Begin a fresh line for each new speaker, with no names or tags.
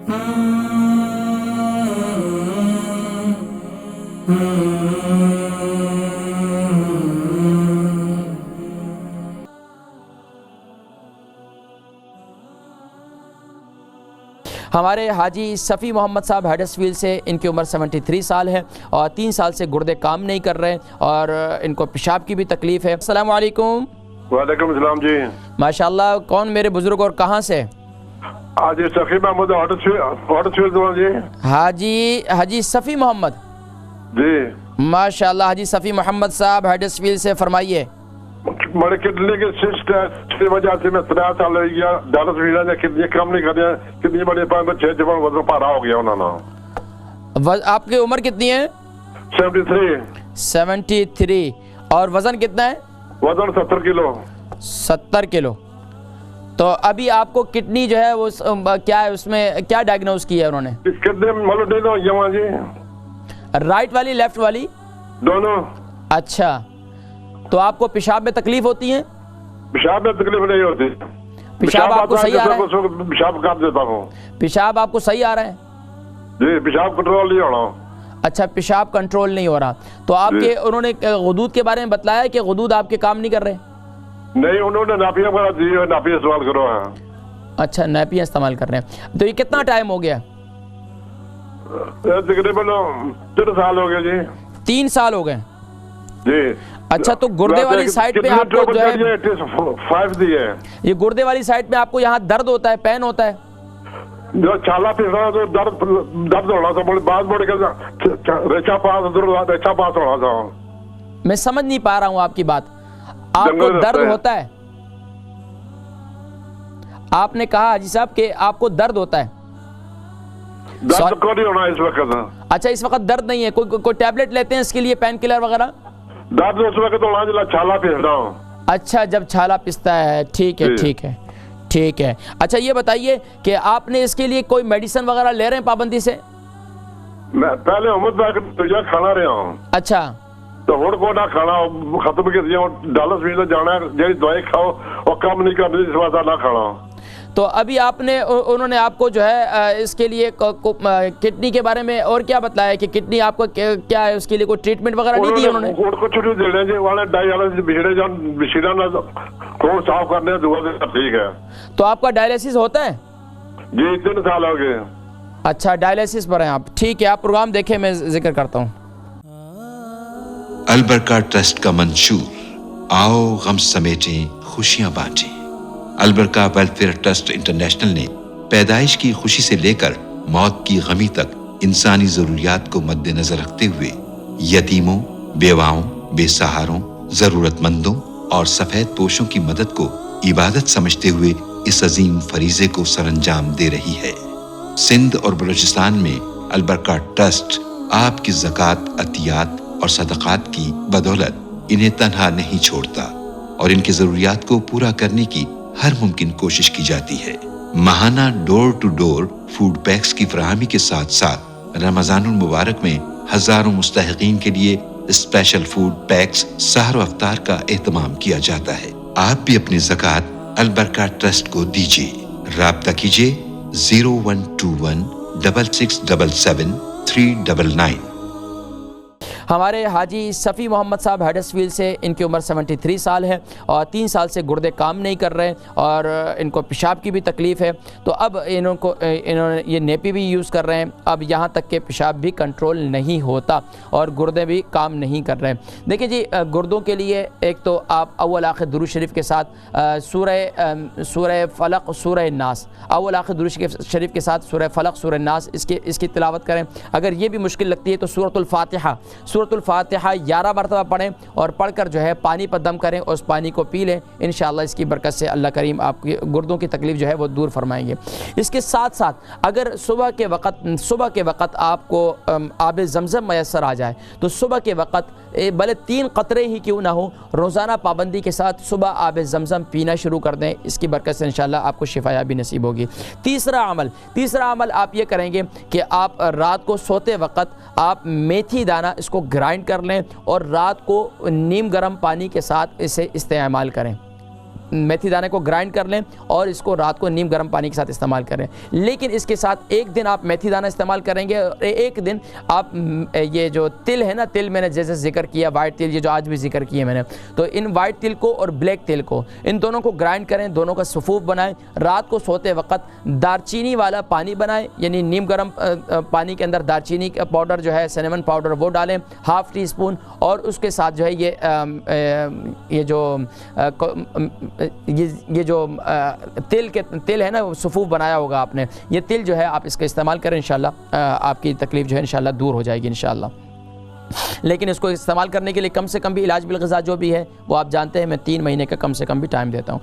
ہمارے حاجی صفی محمد صاحب ہیڈرسفیلڈ سے، ان کی عمر 73 سال ہے اور 3 سال سے گردے کام نہیں کر رہے اور ان کو پیشاب کی بھی تکلیف ہے۔ السلام علیکم۔
وعلیکم السلام جی۔
ماشاءاللہ، کون میرے بزرگ اور کہاں سے؟
حاجی صفی محمد ہیڈرسفیلڈ جی۔
حاجی صفی محمد
جی
ماشاءاللہ۔ حاجی صفی محمد صاحب ہیڈرسفیلڈ سے، فرمائیے۔
بڑے کڈنی کے سسٹ ہے، اس کی وجہ سے میں 13 سال ہو گیا ڈالس ویلا نے کڈنی کام نہیں کر رہے، کتنی بڑی 6 جبن وزن پارا ہو گیا انہوں نے۔
آپ کی عمر کتنی ہے؟ 73 اور وزن کتنا ہے؟
وزن 70 کلو۔
70 کلو۔ تو ابھی آپ کو کڈنی جو ہے وہ کیا ہے، اس میں کیا ڈائگنوز کیا ہے انہوں نے؟
اس کڈنی میں مالوڈین ہو گیا جی۔
رائٹ والی لیفٹ والی؟
دونوں۔
اچھا، تو آپ کو پیشاب میں تکلیف ہوتی ہے؟
پیشاب میں تکلیف نہیں ہوتی۔
پیشاب آپ کو صحیح آ رہا ہے؟
پیشاب کاٹ دیتا ہوں۔
پیشاب آپ کو صحیح آ رہا ہے؟
جی، پیشاب کنٹرول نہیں ہو رہا۔
اچھا، پیشاب کنٹرول نہیں ہو رہا۔ تو آپ کے انہوں نے غدود کے بارے میں بتلایا کہ غدود آپ کے کام نہیں کر رہے؟
نہیں، انہوں نے ناپیاں وغیرہ دی ہے، ناپیاں استعمال کرو ہے۔
اچھا، ناپیاں استعمال کر رہے ہیں۔ تو یہ کتنا ٹائم ہو گیا؟
تقریباً 3 سال ہو گئے جی۔
3 سال ہو گئے
جی۔
اچھا، تو گردے والی سائڈ پہ آپ کو جو ہے
5 دی ہے،
یہ گردے والی سائڈ پہ آپ کو یہاں درد ہوتا ہے، پین ہوتا ہے؟
جو چھالا پس رہا تو درد ہونا تھا، بعض بڑھ کے ریچا پاس ہونا تھا۔
میں سمجھ نہیں پا رہا ہوں آپ کی بات۔ آپ کو درد ہوتا ہے؟ آپ نے کہا حاجی صاحب کہ آپ کو درد ہوتا ہے؟
درد کو نہیں ہونا اس وقت۔
اچھا، اس وقت درد نہیں ہے؟ کوئی ٹیبلٹ لیتے ہیں اس کے لیے، پین کلر وغیرہ؟
درد اس وقت ہونا جلا چھالا پس رہا ہوں۔
اچھا، جب چھالا پستا ہے، ٹھیک ہے ٹھیک ہے ٹھیک ہے۔ اچھا، یہ بتائیے کہ آپ نے اس کے لیے کوئی میڈیسن وغیرہ لے رہے ہیں پابندی سے؟
میں پہلے احمد بھائی کھانا رہا ہوں۔
اچھا،
تو ہوں کو نہ کھانا ختم کر دیا، ڈالس بھی جانا ہے، جی دوائی کھاؤ اور کم نہیں کرنی، اس وجہ نہ کھانا۔
تو ابھی آپ نے انہوں نے آپ کو جو ہے اس کے لیے کڈنی کے بارے میں اور کیا بتلایا کہ کڈنی آپ کو کیا ہے، اس کے لیے کوئی ٹریٹمنٹ وغیرہ نہیں دی انہوں نے؟
کو چھٹی دے رہے جی، والے ڈائیالسس بھیڑے جان بشیرہ نہ خون صاف کرنے دعا سے ٹھیک ہے۔
تو آپ کا ڈائلیسس ہوتا ہے؟
جی 3 سال ہو گئے۔
اچھا، ڈائلیسس پر ہیں آپ، ٹھیک ہے۔ آپ پروگرام دیکھیں، میں ذکر کرتا ہوں۔
البرکہ ٹرسٹ کا منشور، آؤ غم سمیٹیں خوشیاں بانٹیں۔ البرکہ ویلفیئر ٹرسٹ انٹرنیشنل نے پیدائش کی خوشی سے لے کر موت کی غمی تک انسانی ضروریات کو مد نظر رکھتے ہوئے یتیموں، بیواؤں، بے سہاروں، ضرورت مندوں اور سفید پوشوں کی مدد کو عبادت سمجھتے ہوئے اس عظیم فریضے کو سر انجام دے رہی ہے۔ سندھ اور بلوچستان میں البرکہ ٹرسٹ آپ کی زکوٰۃ، عطیات اور صدقات کی بدولت انہیں تنہا نہیں چھوڑتا اور ان کی ضروریات کو پورا کرنے کی ہر ممکن کوشش کی جاتی ہے۔ ماہانہ ڈور ٹو ڈور فوڈ پیکس کی فراہمی کے ساتھ ساتھ رمضان المبارک میں ہزاروں مستحقین کے لیے اسپیشل فوڈ پیکس سحر و افطار کا اہتمام کیا جاتا ہے۔ آپ بھی اپنی زکوٰۃ البرکہ ٹرسٹ کو دیجیے۔ رابطہ کیجیے 0121 6677 399۔
ہمارے حاجی صفی محمد صاحب ہیڈرسفیلڈ سے، ان کی عمر 73 سال ہے اور 3 سال سے گردے کام نہیں کر رہے اور ان کو پیشاب کی بھی تکلیف ہے۔ تو اب انہوں نے یہ نیپی بھی یوز کر رہے ہیں، اب یہاں تک کہ پیشاب بھی کنٹرول نہیں ہوتا اور گردے بھی کام نہیں کر رہے۔ دیکھیں جی، گردوں کے لیے ایک تو آپ اول آخر درود شریف کے ساتھ سورہ فلق، سورہ ناس، اول آخر درود شریف کے ساتھ سورہ فلق، سورہ ناس اس کی تلاوت کریں۔ اگر یہ بھی مشکل لگتی ہے تو سورۃ الفاتحہ 11 مرتبہ پڑھیں اور پڑھ کر جو ہے پانی پر دم کریں اور اس پانی کو پی لیں۔ انشاءاللہ اس کی برکت سے اللہ کریم آپ کی گردوں کی تکلیف جو ہے وہ دور فرمائیں گے۔ اس کے ساتھ ساتھ اگر صبح کے وقت آپ کو آب زمزم میسر آ جائے تو صبح کے وقت بھلے 3 قطرے ہی کیوں نہ ہوں، روزانہ پابندی کے ساتھ صبح آب زمزم پینا شروع کر دیں۔ اس کی برکت سے انشاءاللہ آپ کو شفا یابی نصیب ہوگی۔ تیسرا عمل آپ یہ کریں گے کہ آپ رات کو سوتے وقت آپ میتھی دانہ اس کو گرائنڈ کر لیں اور رات کو نیم گرم پانی کے ساتھ اسے استعمال کریں۔ میتھی دانے کو گرائنڈ کر لیں اور اس کو رات کو نیم گرم پانی کے ساتھ استعمال کریں. لیکن اس کے ساتھ ایک دن آپ میتھی دانہ استعمال کریں گے اور ایک دن آپ یہ جو تل ہے نا, تل میں نے جیسے ذکر کیا وائٹ تل, یہ جو آج بھی ذکر کیے میں نے, تو ان وائٹ تل کو اور بلیک تل کو ان دونوں کو گرائنڈ کریں, دونوں کا صفوف بنائیں. رات کو سوتے وقت دارچینی والا پانی بنائیں, یعنی نیم گرم پانی کے اندر دارچینی کا پاؤڈر جو ہے سینمن پاؤڈر وہ ڈالیں ½ ٹی اسپون, اور اس کے ساتھ جو ہے یہ جو تل ہے نا صفوف بنایا ہوگا آپ نے, یہ تل جو ہے آپ اس کا استعمال کریں, انشاءاللہ آپ کی تکلیف جو ہے انشاءاللہ دور ہو جائے گی انشاءاللہ. لیکن اس کو استعمال کرنے کے لیے کم سے کم بھی علاج بالغذا جو بھی ہے وہ آپ جانتے ہیں, میں 3 مہینے کا کم سے کم بھی ٹائم دیتا ہوں.